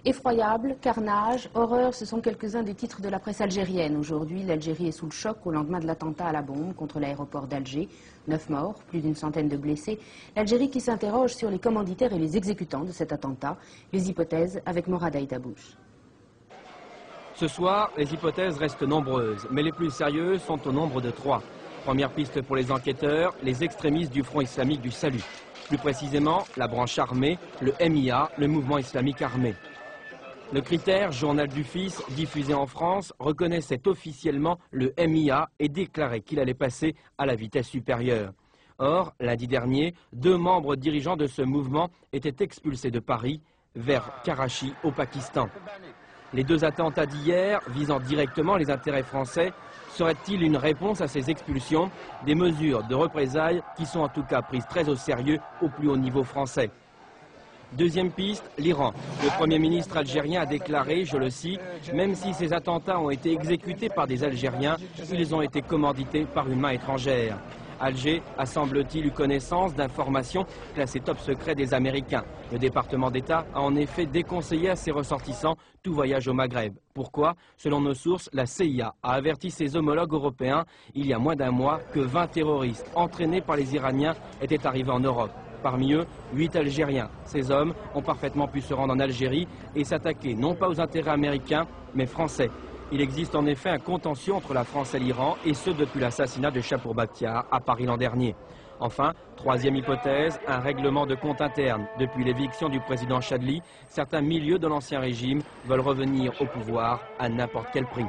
Effroyable, carnage, horreur, ce sont quelques-uns des titres de la presse algérienne. Aujourd'hui, l'Algérie est sous le choc au lendemain de l'attentat à la bombe contre l'aéroport d'Alger. 9 morts, plus d'une centaine de blessés. L'Algérie qui s'interroge sur les commanditaires et les exécutants de cet attentat. Les hypothèses avec Morad Aïtabouche. Ce soir, les hypothèses restent nombreuses, mais les plus sérieuses sont au nombre de 3. Première piste pour les enquêteurs, les extrémistes du Front islamique du Salut. Plus précisément, la branche armée, le MIA, le mouvement islamique armé. Le Critère, journal du Fils, diffusé en France, reconnaissait officiellement le MIA et déclarait qu'il allait passer à la vitesse supérieure. Or, lundi dernier, 2 membres dirigeants de ce mouvement étaient expulsés de Paris vers Karachi au Pakistan. Les 2 attentats d'hier, visant directement les intérêts français, seraient-ils une réponse à ces expulsions? Des mesures de représailles qui sont en tout cas prises très au sérieux au plus haut niveau français. Deuxième piste, l'Iran. Le Premier ministre algérien a déclaré, je le cite, « Même si ces attentats ont été exécutés par des Algériens, ils ont été commandités par une main étrangère. » Alger a, semble-t-il, eu connaissance d'informations classées top secret des Américains. Le département d'État a en effet déconseillé à ses ressortissants tout voyage au Maghreb. Pourquoi? Selon nos sources, la CIA a averti ses homologues européens il y a moins d'un mois que 20 terroristes entraînés par les Iraniens étaient arrivés en Europe. Parmi eux, 8 Algériens. Ces hommes ont parfaitement pu se rendre en Algérie et s'attaquer non pas aux intérêts américains, mais français. Il existe en effet un contentieux entre la France et l'Iran, et ce depuis l'assassinat de Chapour Bakhtiar à Paris l'an dernier. Enfin, troisième hypothèse, un règlement de compte interne. Depuis l'éviction du président Chadli, certains milieux de l'ancien régime veulent revenir au pouvoir à n'importe quel prix.